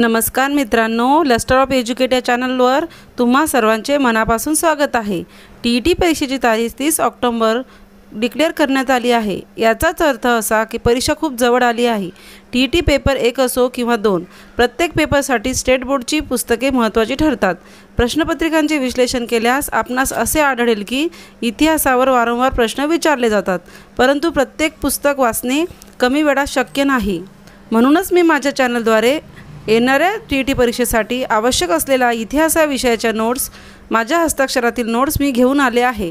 नमस्कार मित्रांनो, lustre of educate या चॅनलवर तुम्हा सर्वांचे मनापासून स्वागत आहे। टीईटी परीक्षेची तारीख 30 ऑक्टोबर डिक्लेअर करण्यात आली आहे। याचाच अर्थ असा की परीक्षा खूप जवळ आली आहे। टीईटी पेपर 1 असो किंवा 2, प्रत्येक पेपरसाठी स्टेट बोर्डची पुस्तके महत्त्वाची ठरतात। प्रश्नपत्रिकांचे विश्लेषण केल्यास आपणास असे आढळेल की इतिहासावर वारंवार प्रश्न विचारले जातात, परंतु प्रत्येक पुस्तक वाचणे कमी वेळात शक्य नाही। म्हणूनच मी माझ्या चॅनलद्वारे येणाऱ्या टीईटी परीक्षेसाठी आवश्यक असलेला इतिहास विषयाच्या नोट्स, माझ्या हस्ताक्षरातील नोट्स मी घेऊन आले आहे।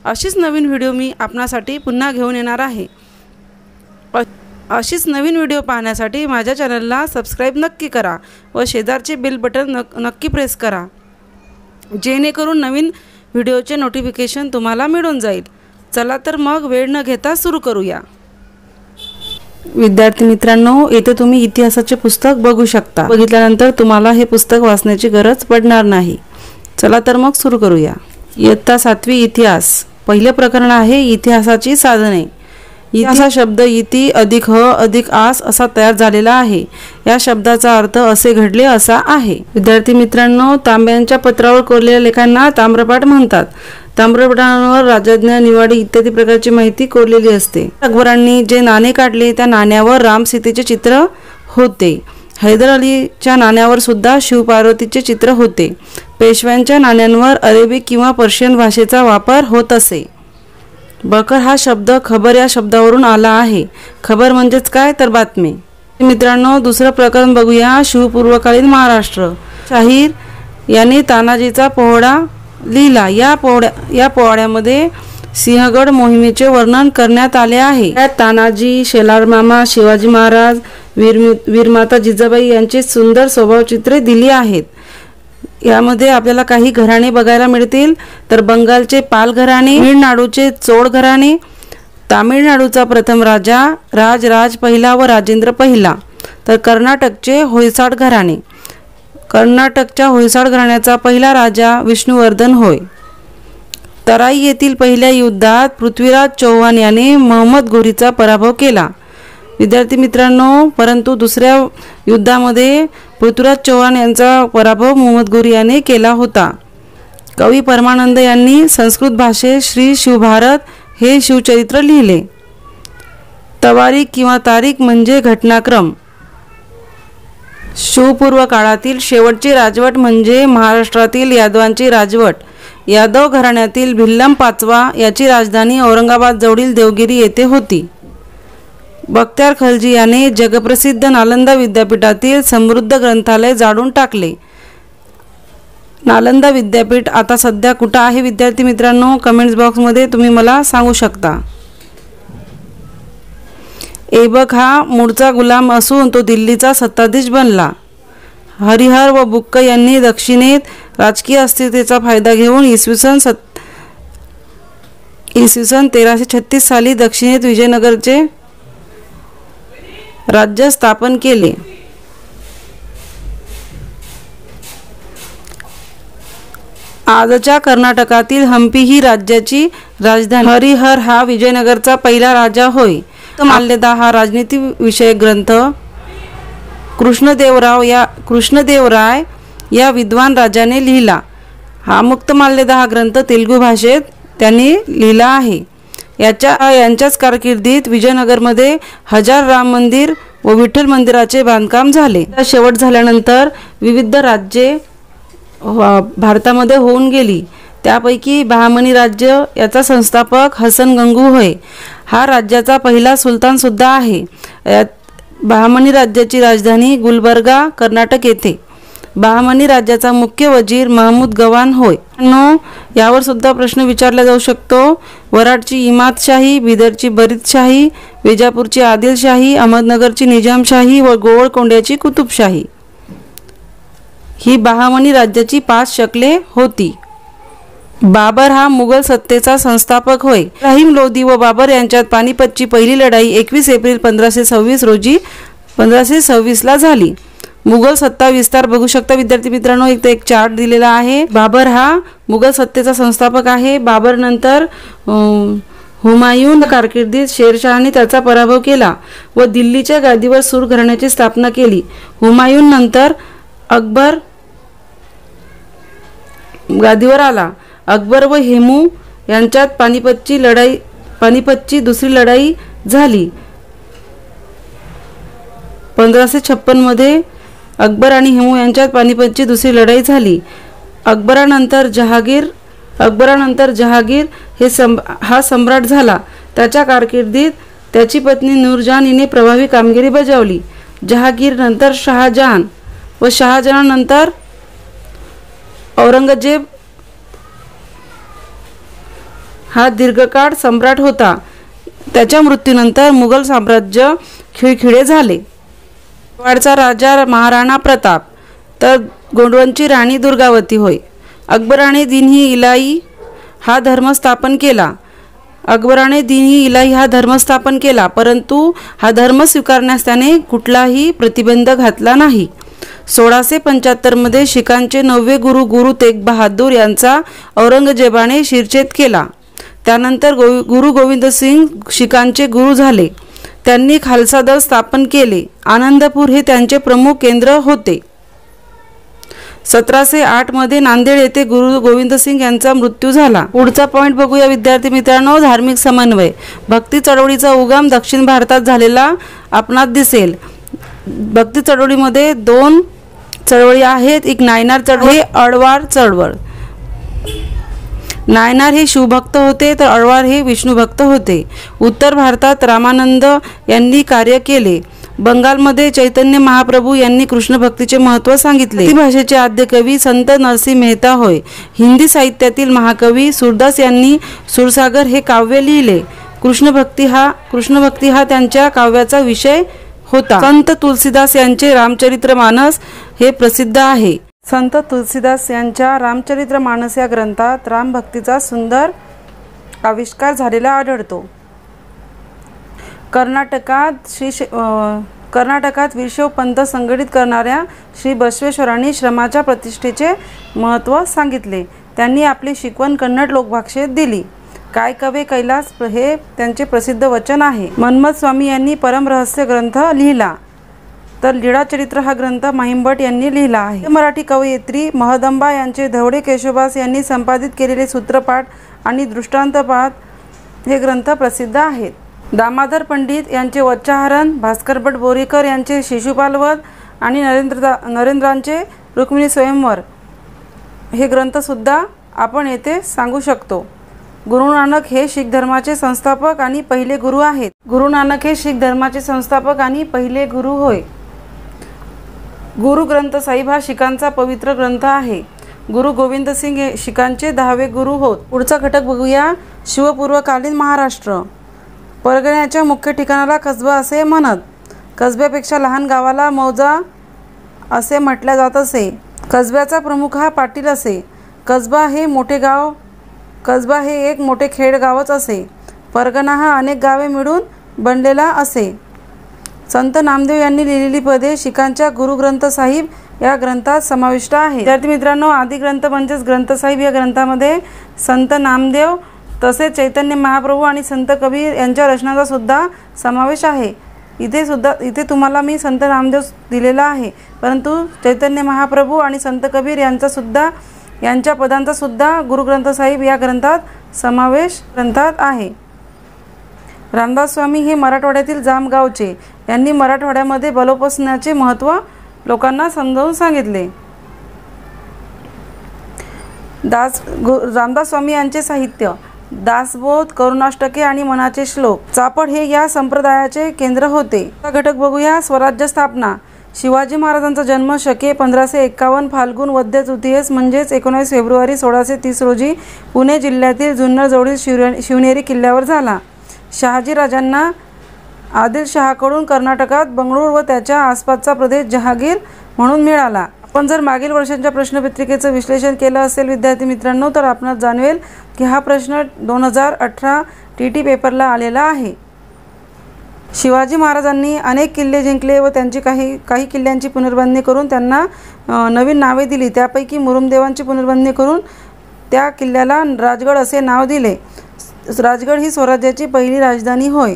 अशीच नवीन व्हिडिओ मी आपणासाठी पुन्हा घेऊन येणार आहे। अशीच नवीन व्हिडिओ पाहण्यासाठी माझ्या चॅनलला सबस्क्राइब नक्की करा व शेजारचे बेल बटन नक्की प्रेस करा, जेणेकरून नवीन व्हिडिओचे नोटिफिकेशन तुम्हाला मिळून जाईल। चला तर मग वेळ न घेता सुरू करूया। विद्यार्थी मित्रांनो, येथे तुम्ही इतिहासाचे पुस्तक बघू शकता। बघितल्यानंतर तुम्हाला हे पुस्तक वाचण्याची गरज पडणार नाही। चला तर मग सुरू करूया। इयत्ता 7वी इतिहास, पहिले प्रकरण आहे इतिहासाची साधने। इतिहास हा शब्द इति अधिक ह अधिक आस असा तयार झालेला आहे। या शब्दाचा अर्थ असे घडले असा आहे। विद्यार्थी मित्रांनो, तांब्याच्या पत्रावर कोरलेल्या लेखांना ताम्रपाठ म्हणतात। ताम्रपटावर राजज्ञा, निवाडी इत्यादी प्रकारची माहिती कोरलेली असते। अकबरांनी जे नाणे काढले त्या नाण्यावर राम सीतेचे चित्र होते। हैदर अलीच्या नाण्यावर सुद्धा शिवपार्वतीचे चित्र होते। पेशव्यांच्या नाण्यांवर अरेबिक किंवा पर्शियन भाषेचा वापर होत असे। बकर हा शब्द खबर या शब्दावरून आला आहे। खबर म्हणजेच काय तर बातमी। मित्रांनो, दुसरं प्रकरण बघूया। शिवपूर्वकालीन महाराष्ट्र। शाहीर याने तानाजीचा पोवाडा लिहिला। या पोवाड्यामध्ये सिंहगड मोहिमेचे वर्णन करण्यात आले आहे। त्यात तानाजी, शेलारमामा, शिवाजी महाराज, वीरमाता जिजाबाई यांची सुंदर स्वभावचित्रे दिली आहेत। यामध्ये आपल्याला काही घराणे बघायला मिळतील, तर बंगालचे पाल घराणे, तमिळनाडूचे चोळ घराणे, तामिळनाडूचा प्रथम राजा राज पहिला व राजेंद्र पहिला, तर कर्नाटकचे होयसाळ घराणे। कर्नाटकच्या होयसाळ घराण्याचा पहिला राजा विष्णुवर्धन होय। तराई येथील पहिल्या युद्धात पृथ्वीराज चौहान याने महम्मद घोरीचा पराभव केला। विद्यार्थी मित्रांनो, परंतु दुसऱ्या युद्धामध्ये पृथ्वीराज चौहान यांचा पराभव महम्मद घोरी याने केला होता। कवी परमानंद यांनी संस्कृत भाषेत श्री शिवभारत हे शिवचरित्र लिहिले। तवारीख किंवा तारीख म्हणजे घटनाक्रम। शिवपूर्व काळातील शेवटची राजवट म्हणजे महाराष्ट्रातील यादवांची राजवट। यादव घराण्यातील भिल्लम पाचवा याची राजधानी औरंगाबाद जवळील देवगिरी येथे होती। बख्तियार खलजी याने जगप्रसिद्ध नालंदा विद्यापीठातील समृद्ध ग्रंथालय जाळून टाकले। नालंदा विद्यापीठ आता सध्या कुठे आहे विद्यार्थी मित्रांनो, कमेंट्स बॉक्समध्ये तुम्ही मला सांगू शकता। ऐबक हा मूळचा गुलाम असून तो दिल्लीचा सत्ताधीश बनला। हरिहर व बुक्क यांनी दक्षिणेत राजकीय अस्थिरतेचा फायदा घेऊन इसवी सन 1336 साली दक्षिणेत विजयनगरचे राज्य स्थापन केले। आजच्या कर्नाटकातील हंपी ही राज्याची राजधानी। हरिहर हा विजयनगरचा पहिला राजा होय। माल्यदा हा राजनीती विषयक ग्रंथ कृष्णदेवराय या विद्वान राजाने लिहिला। हा मुक्त माल्यदा हा ग्रंथ तेलुगू भाषेत त्यांनी लिहिला आहे। यांच्याच कारकिर्दीत विजयनगरमध्ये 1000 राम मंदिर व विठ्ठल मंदिराचे बांधकाम झाले। शेवट झाल्यानंतर विविध राज्ये भारतामध्ये होऊन गेली। त्यापैकी बहामनी राज्य याचा संस्थापक हसन गंगू होय। हा राज्याचा पहिला सुलतान सुद्धा आहे। बहामनी राज्याची राजधानी गुलबर्गा कर्नाटक येथे। बहामनी राज्याचा मुख्य वजीर महमूद गवान होय। यावर सुद्धा प्रश्न विचारला जाऊ शकतो। वराडची इमादशाही, बिदरची बरीदशाही, विजापूरची आदिलशाही, अहमदनगरची निजामशाही व गोवळकोंड्याची कुतुबशाही ही बहामनी राज्याची 5 शकले होती। बाबर हा मुघल सत्तेचा संस्थापक होय। इब्राहिम लोदी व बाबर यांच्यात पानिपतची पहिली लढाई 21 एप्रिल 1526 ला झाली। मुघल सत्ता विस्तार बघू शकता विद्यार्थी मित्रांनो, इथे एक चार्ट दिलेला आहे। बाबर हा मुघल सत्तेचा संस्थापक आहे। बाबर नंतर हुमायून कारकिर्दीत शेरशाहने त्याचा पराभव केला व दिल्लीच्या गादीवर सूर घराण्याची स्थापना केली। हुमायून नंतर अकबर गादीवर आला. अकबर व हेमू यांच्यात पानिपतची दुसरी लढाई झाली. 1556 मध्ये अकबर आणि हेमू यांच्यात पानिपतची दुसरी लढाई झाली. अकबरानंतर जहागीर हा सम्राट झाला. त्याच्या कारकिर्दीत त्याची पत्नी नूरजहान हिने प्रभावी कामगिरी बजावली. जहागीर नंतर शहाजहान व शहाजहानंतर औरंगजेब हा दीर्घकाळ सम्राट होता. त्याच्या मृत्यूनंतर मुघल साम्राज्य खिळखिळे झाले. मेवाडचा राजा महाराणा प्रताप तर गोंडवनची राणी दुर्गावती होय. अकबराने दीन-ई इलाही हा धर्म स्थापन केला, परंतु हा धर्म स्वीकारण्यास त्याने कुठलाही प्रतिबंध घातला नाही. 1675 मध्ये शीखांचे 9वे गुरु तेग बहादूर यांचा औरंगजेबाने शिरच्छेद केला. त्यानंतर गुरु गोविंद सिंग शीखांचे गुरु झाले. त्यांनी खालसा दल स्थापन केले. आनंदपूर हे त्यांचे प्रमुख केंद्र होते. 1708 मध्ये नांदेड येथे गुरु गोविंद सिंग यांचा मृत्यू झाला. पुढचा पॉइंट बघूया विद्यार्थी मित्रांनो. धार्मिक समन्वय. भक्ती चळवळीचा उगम दक्षिण भारतात झालेला आपणास दिसेल. भक्ती चळवळीमध्ये 2 चळवळी आहेत. एक नायनार चळवळ, अळवार चळवळ. नायनार हे शिवभक्त होते तर अळवार हे विष्णुभक्त होते. उत्तर भारतात रामानंद यांनी कार्य केले. बंगालमध्ये चैतन्य महाप्रभू यांनी कृष्ण भक्तीचे महत्त्व सांगितले. मराठी भाषेचे आद्य कवी संत नरसिंह मेहता होय. हिंदी साहित्यातील महाकवी सूरदास यांनी सूरसागर हे काव्य लिहिले. कृष्णभक्ती हा त्यांच्या काव्याचा विषय होता. संत तुलसीदास यांचे रामचरितमानस हे प्रसिद्ध आहे. संत तुलसीदास यांच्या रामचरितमानस या ग्रंथात रामभक्तीचा सुंदर आविष्कार झालेला आढळतो. कर्नाटकात वीरशैव पंथ संघटित करणाऱ्या श्री बसवेश्वरांनी श्रमाच्या प्रतिष्ठेचे महत्त्व सांगितले. त्यांनी आपली शिकवण कन्नड लोकभाषेत दिली. काय कवे कैलास हे त्यांचे प्रसिद्ध वचन आहे. मन्मथ स्वामी यांनी परमरहस्य ग्रंथ लिहिला, तर लीळाचरित्र हा ग्रंथ महिमभट यांनी लिहिला आहे. मराठी कवयित्री महदंबा यांचे धवडे केशवदास यांनी संपादित केलेले सूत्रपाठ आणि दृष्टांतपाठ हे ग्रंथ प्रसिद्ध आहेत. दामोदर पंडित यांचे वच्चाहरण, भास्कर भट बोरीकर यांचे शिशुपालवध आणि नरेंद्रांचे रुक्मिणी स्वयंवर हे ग्रंथसुद्धा आपण येथे सांगू शकतो. गुरु नानक हे शीख धर्माचे संस्थापक आणि पहिले गुरु आहेत. गुरु नानक हे शीख धर्माचे संस्थापक आणि पहिले गुरु होय. गुरु ग्रंथ साहिब हा शीखांचा पवित्र ग्रंथ आहे. गुरु गोविंद सिंग हे शीखांचे 10वे गुरु होत. पुढचा घटक बघूया. शिवपूर्वकालीन महाराष्ट्र. परगण्याच्या मुख्य ठिकाणाला कसबा असे म्हणत. कसब्यापेक्षा लहान गावाला मौजा असे म्हटले जात असे. कसब्याचा प्रमुख हा पाटील असे. कसबा हे एक मोठे खेडगावच असे. परगणा हा अनेक गावे मिळून बनलेला असे. संत नामदेव यांनी लिहिलेली पदे शीखांच्या गुरुग्रंथ साहिब या ग्रंथात समाविष्ट आहे. विद्यार्थी मित्रांनो, आदी ग्रंथ म्हणजेच ग्रंथ साहिब या ग्रंथामध्ये संत नामदेव तसेच चैतन्य महाप्रभू आणि संत कबीर यांच्या रचनाचा सुद्धा समावेश आहे. इथे तुम्हाला मी संत नामदेव दिलेला आहे, परंतु चैतन्य महाप्रभू आणि संत कबीर यांच्या पदांचा सुद्धा गुरुग्रंथ साहिब या ग्रंथात समावेश आहे. रामदास स्वामी हे मराठवाड्यातील जामगावचे. यांनी मराठवाड्यामध्ये बलोपासनाचे महत्त्व लोकांना समजावून सांगितले. रामदास स्वामी यांचे साहित्य दासबोध, करुणाष्टके आणि मनाचे श्लोक. चापड हे या संप्रदायाचे केंद्र होते. घटक बघूया. स्वराज्य स्थापना. शिवाजी महाराजांचा जन्म शके 1551 फाल्गुन वद्य तृतीयेस म्हणजेच 19 फेब्रुवारी 1630 रोजी पुणे जिल्ह्यातील जुन्नर जवळील शिवनेरी किल्ल्यावर झाला. शहाजी राजांना आदिलशहाकडून कर्नाटकात बंगळूर व त्याच्या आसपासचा प्रदेश जहागीर म्हणून मिळाला. आपण जर मागील वर्षांच्या प्रश्नपत्रिकेचं विश्लेषण केलं असेल विद्यार्थी मित्रांनो, तर आपणास जाणवेल की हा प्रश्न 2018 TT पेपरला आलेला आहे. शिवाजी महाराजांनी अनेक किल्ले जिंकले व त्यांची काही किल्ल्यांची पुनर्बांधणी करून त्यांना नवीन नावे दिली. त्यापैकी मुरुमदेवांची पुनर्बांधणी करून त्या किल्ल्याला राजगड असे नाव दिले. राजगड ही स्वराज्याची पहिली राजधानी होय.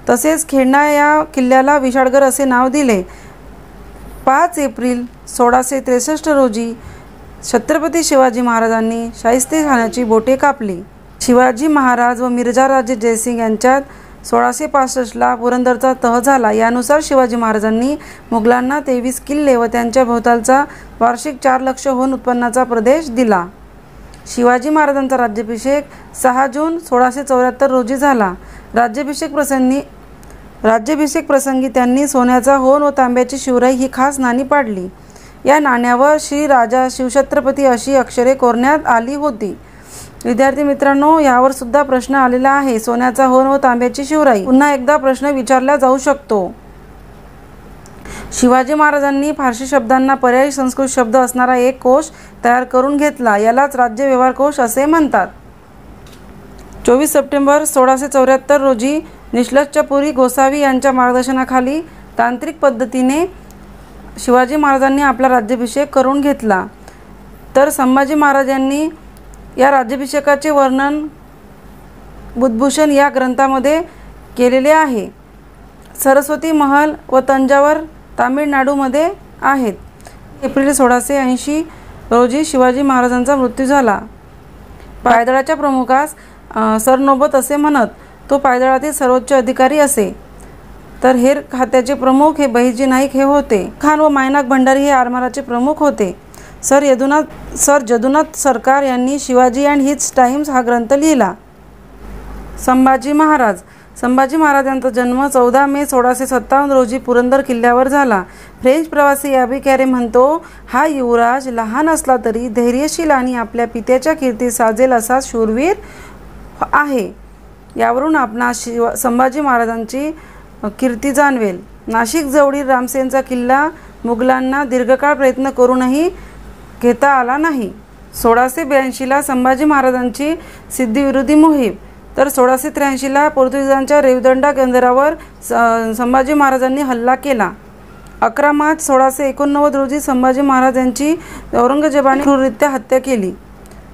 तसेच खेळणा या किल्ल्याला विशाळगड असे नाव दिले. 5 एप्रिल 1663 रोजी छत्रपती शिवाजी महाराजांनी शाहिस्तेखानाची बोटे कापली. शिवाजी महाराज व मिर्झाराजे जयसिंग यांच्यात 1665ला पुरंदरचा तह झाला. यानुसार शिवाजी महाराजांनी मुघलांना 23 किल्ले व त्यांच्या भोवतालचा वार्षिक 4 लक्षहून उत्पन्नाचा प्रदेश दिला. शिवाजी महाराजांचा राज्याभिषेक 6 जून 1674 रोजी झाला. राज्याभिषेक प्रसंगी त्यांनी सोन्याचा होन व तांब्याची शिवराई ही खास नाणी पाडली. या नाण्यावर श्री राजा शिवछत्रपती अशी अक्षरे कोरण्यात आली होती. विद्यार्थी मित्रांनो, यावर सुद्धा प्रश्न आलेला आहे. सोन्याचा होन व तांब्याची शिवराई पुन्हा एकदा प्रश्न विचारला जाऊ शकतो. शिवाजी महाराजांनी फारसी शब्दांना पर्यायी संस्कृत शब्द असणारा एक कोश तयार करून घेतला. यालाच राज्य व्यवहार कोश असे म्हणतात. 24 सप्टेंबर 1674 रोजी निश्चलपुरी गोसावी यांच्या मार्गदर्शनाखाली तांत्रिक पद्धतीने शिवाजी महाराजांनी आपला राज्याभिषेक करून घेतला. तर संभाजी महाराज यांनी या राज्याभिषेकाचे वर्णन बुद्धभूषण या ग्रंथामध्ये केलेले आहे. सरस्वती महल व तंजावर तामिळनाडूमध्ये आहेत. एप्रिल 1680 रोजी शिवाजी महाराजांचा मृत्यू झाला. पायदळाच्या प्रमुखास सरनोबत असे म्हणत. तो पायदळातील सर्वोच्च अधिकारी असे. तर हेर खात्याचे प्रमुख हे बहिर्जी नाईक हे होते. खान व मायनाक भंडारी हे आरमाराचे प्रमुख होते. सर जदुनाथ सरकार यांनी शिवाजी अँड हिज टाइम्स हा ग्रंथ लिहिला. संभाजी महाराज यांचा जन्म 14 मे 1657 रोजी पुरंदर किल्ल्यावर झाला. फ्रेंच प्रवासी ॲबी कॅरे म्हणतो, हा युवराज लहान असला तरी धैर्यशील आणि आपल्या पित्याच्या कीर्ती साजेल असा शूरवीर आहे. यावरून आपणास संभाजी महाराजांची कीर्ती जाणवेल. नाशिक जवळील रामसेनचा किल्ला मुघलांना दीर्घकाळ प्रयत्न करूनही घेता आला नाही. 1682ला संभाजी महाराजांची सिद्धिविरोधी मोहीम. तर 1683ला पोर्तुगीजांच्या रेवदंडा केंद्रावर संभाजी महाराजांनी हल्ला केला. 11 मार्च 1689 रोजी संभाजी महाराज यांची औरंगजेबाने क्रूररित्या हत्या केली.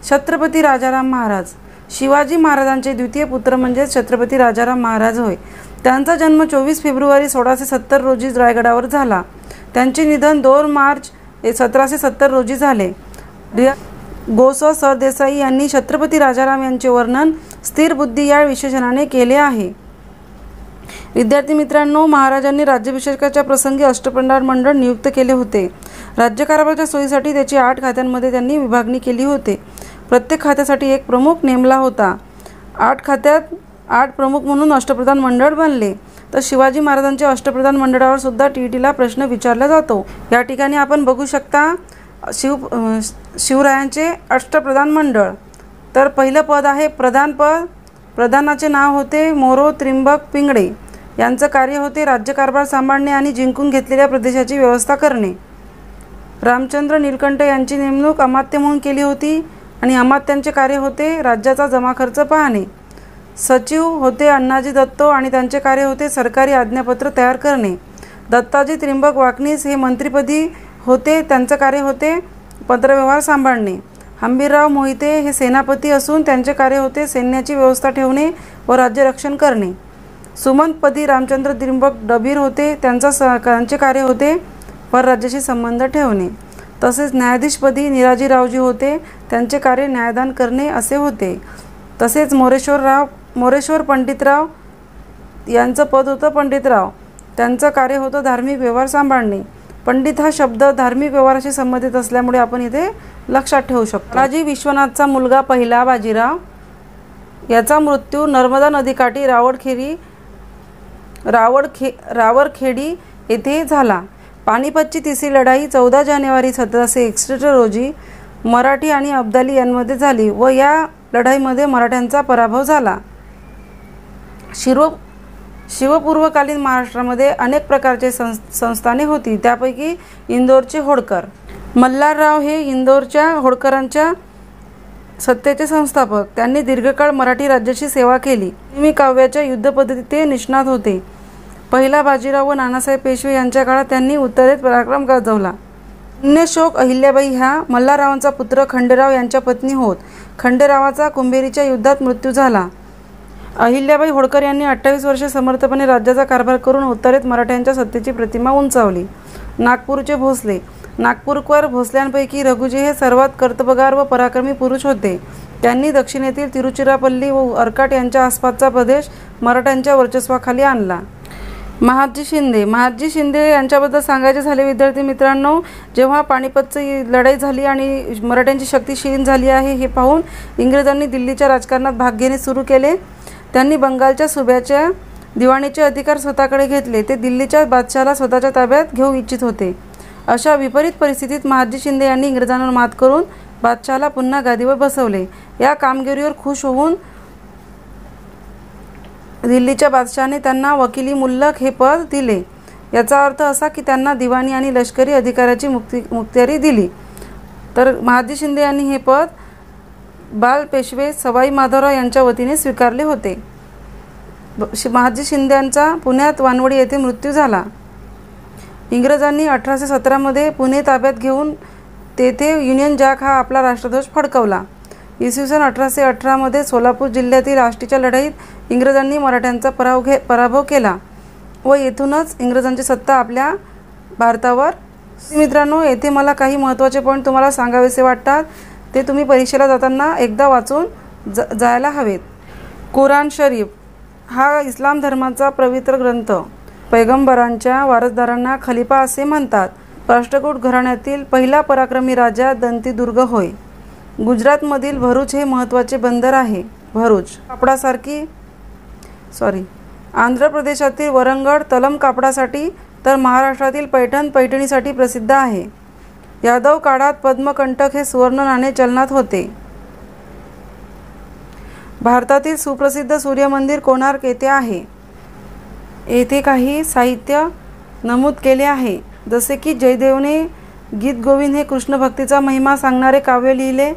छत्रपती राजाराम महाराज शिवाजी महाराजांचे द्वितीय पुत्र म्हणजेच छत्रपती राजाराम महाराज होय. त्यांचा जन्म 24 फेब्रुवारी 1670 रोजी रायगडावर झाला. त्यांचे निधन 2 मार्च 1770 रोजी झाले. गो. सरदेसाई यांनी छत्रपती राजाराम यांचे वर्णन स्थिर बुद्धी या विशेषणाने केले आहे. विद्यार्थी मित्रांनो, महाराजांनी राज्याभिषेकाच्या प्रसंगी अष्टप्रधान मंडळ नियुक्त केले होते. राज्यकारभाराच्या सोयीसाठी त्याची 8 खात्यांमध्ये त्यांनी विभागणी केली होती. प्रत्येक खात्यासाठी एक प्रमुख नेमला होता. 8 खात्यात 8 प्रमुख म्हणून अष्टप्रधान मंडळ बनले. तर शिवाजी महाराजांच्या अष्टप्रधान मंडळावर सुद्धा टीईटीला प्रश्न विचारला जातो. या ठिकाणी आपण बघू शकता शिवरायांचे अष्टप्रधान मंडळ. तर पहिलं पद आहे प्रधान पद. प्रधानाचे नाव होते मोरो त्रिंबक पिंगळे. यांचं कार्य होते राज्यकारभार सांभाळणे आणि जिंकून घेतलेल्या प्रदेशाची व्यवस्था करणे. रामचंद्र नीलकंठ यांची नेमणूक अमात्य म्हणून केली होती आणि अमात्यांचे कार्य होते राज्याचा जमाखर्च पाहणे. सचिव होते अण्णाजी दत्तो आणि त्यांचे कार्य होते सरकारी आज्ञापत्र तयार करणे. दत्ताजी त्रिंबक वाकनीस हे मंत्रिपदी होते. त्यांचं कार्य होते पत्रव्यवहार सांभाळणे. हंबीरराव मोहिते हे सेनापती असून त्यांचे कार्य होते सैन्याची व्यवस्था ठेवणे व राज्यरक्षण करणे. सुमंतपदी रामचंद्र त्रिंबक डबीर होते. त्यांचे कार्य होते परराज्याशी संबंध ठेवणे. तसेच न्यायाधीशपदी निराजीरावजी होते. त्यांचे कार्य न्यायदान करणे असे होते. तसेच मोरेश्वर पंडितराव यांचं पद होतं पंडितराव. त्यांचं कार्य होतं धार्मिक व्यवहार सांभाळणे. पंडित हा शब्द धार्मिक व्यवहाराशी संबंधित असल्यामुळे आपण इथे लक्षात ठेवू शकतो. राजे विश्वनाथचा मुलगा पहिला बाजीराव याचा मृत्यू नर्मदा नदीकाठी रावरखेडी येथे झाला. पानिपतची तिसरी लढाई 14 जानेवारी 1761 रोजी मराठी आणि अब्दाली यांमध्ये झाली व या लढाईमध्ये मराठ्यांचा पराभव झाला. शिवपूर्वकालीन महाराष्ट्रामध्ये अनेक प्रकारचे संस्थाने होती. त्यापैकी इंदोरचे होळकर मल्हारराव हे इंदोरच्या होळकरांच्या सत्तेचे संस्थापक. त्यांनी दीर्घकाळ मराठी राज्याची सेवा केली. नेहमी काव्याच्या युद्धपद्धतीत ते निष्णात होते. पहिला बाजीराव व नानासाहेब पेशवे यांच्या काळात त्यांनी उत्तरेत पराक्रम गाजवला. पुण्यश्लोक अहिल्याबाई ह्या मल्हाररावांचा पुत्र खंडेराव यांच्या पत्नी होत. खंडेरावाचा कुंभेरीच्या युद्धात मृत्यू झाला. अहिल्याबाई होळकर यांनी 28 वर्षे समर्थपणे राज्याचा कारभार करून उत्तरेत मराठ्यांच्या सत्तेची प्रतिमा उंचावली. नागपूरचे भोसले नागपूरकर भोसल्यांपैकी रघुजी हे सर्वात कर्तबगार व पराक्रमी पुरुष होते. त्यांनी दक्षिणेतील तिरुचिरापल्ली व अर्काट यांच्या आसपासचा प्रदेश मराठ्यांच्या वर्चस्वाखाली आणला. महादजी शिंदे यांच्याबद्दल सांगायचे झाले विद्यार्थी मित्रांनो, जेव्हा पानिपतची लढाई झाली आणि मराठ्यांची शक्ती क्षीण झाली आहे हे पाहून इंग्रजांनी दिल्लीच्या राजकारणात भाग घेणे सुरू केले. त्यांनी बंगालच्या सुब्याच्या दिवाणीचे अधिकार स्वतःकडे घेतले. ते दिल्लीच्या बादशहाला स्वतःच्या ताब्यात घेऊ इच्छित होते. अशा विपरीत परिस्थितीत महादजी शिंदे यांनी इंग्रजांवर मात करून बादशहाला पुन्हा गादीवर बसवले. या कामगिरीवर खुश होऊन दिल्लीच्या बादशहाने त्यांना वकिली मुल्लक हे पद दिले. याचा अर्थ असा की त्यांना दिवाणी आणि लष्करी अधिकाराची मुक्तारी दिली. तर महादजी शिंदे यांनी हे पद बाल पेशवे सवाई माधवराव यांच्या वतीने स्वीकारले होते. महादजी शिंद्यांचा पुण्यात वानवडी येथे मृत्यू झाला. इंग्रजांनी 1817 मध्ये पुणे ताब्यात घेऊन तेथे युनियन जॅक हा आपला राष्ट्रध्वज फडकवला. इसवी सन 1818 मध्ये सोलापूर जिल्ह्यातील आष्टीच्या लढाईत इंग्रजांनी मराठ्यांचा पराभव केला व येथूनच इंग्रजांची सत्ता आपल्या भारतावर. मित्रांनो, येथे मला काही महत्त्वाचे पॉईंट तुम्हाला सांगावेसे वाटतात. ते तुम्ही परीक्षेला जाताना एकदा वाचून जायला हवेत. कुराण शरीफ हा इस्लाम धर्माचा पवित्र ग्रंथ. पैगंबरांच्या वारसदारांना खलिफा असे म्हणतात. राष्ट्रकूट घराण्यातील पहिला पराक्रमी राजा दंतीदुर्ग होय. गुजरातमधील भरूच हे महत्त्वाचे बंदर आहे. भरूच आंध्र प्रदेशातील वरंगड तलम कापडासाठी तर महाराष्ट्रातील पैठण पैठणीसाठी प्रसिद्ध आहे. यादव काळात पद्मकंटक हे सुवर्ण नाणे चलनात होते. भारतातील सुप्रसिद्ध सूर्यमंदिर कोणार्क येथे आहे. येथे काही साहित्य नमूद केले आहे, जसे की जयदेवने गीत गोविंद हे कृष्ण भक्तीचा महिमा सांगणारे काव्य लिहिले.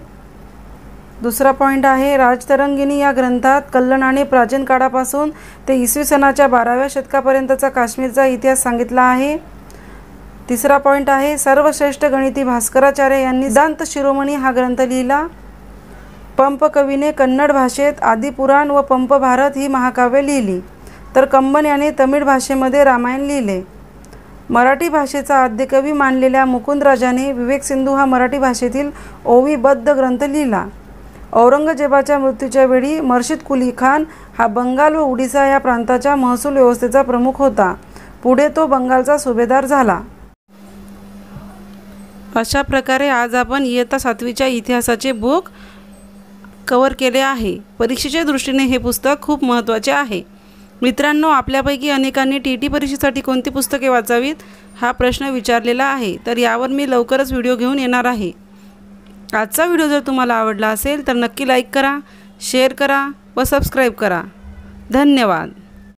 दुसरा पॉईंट आहे, राजतरंगिणी या ग्रंथात कल्लन आणि प्राचीन काळापासून ते इसवी सनाच्या 12व्या शतकापर्यंतचा काश्मीरचा इतिहास सांगितला आहे. तिसरा पॉईंट आहे, सर्वश्रेष्ठ गणिती भास्कराचार्य यांनी सिद्धांत शिरोमणी हा ग्रंथ लिहिला. पंप कवीने कन्नड भाषेत आदिपुराण व पंप भारत ही महाकाव्य लिहिली. तर कंबन याने तमिळ भाषेमध्ये रामायण लिहिले. मराठी भाषेचा आद्यकवी मानलेल्या मुकुंदराजाने विवेक सिंधू हा मराठी भाषेतील ओवीबद्ध ग्रंथ लिहिला. औरंगजेबाच्या मृत्यूच्या वेळी मर्शिद कुली खान हा बंगाल व उडिसा या प्रांताच्या महसूल व्यवस्थेचा प्रमुख होता. पुढे तो बंगालचा सुभेदार झाला. अशा प्रकारे आज आपण इयत्ता 7वीच्या इतिहासाचे बुक कव्हर केले आहे. परीक्षेच्या दृष्टीने हे पुस्तक खूप महत्त्वाचे आहे. मित्रांनो, आपल्यापैकी अनेकांनी TT परीक्षेसाठी कोणती पुस्तके वाचावीत हा प्रश्न विचारलेला आहे. तर यावर मी लवकरच व्हिडिओ घेऊन येणार आहे. आजचा व्हिडिओ जर तुम्हाला आवडला असेल तर नक्की लाईक करा, शेअर करा व सबस्क्राईब करा. धन्यवाद.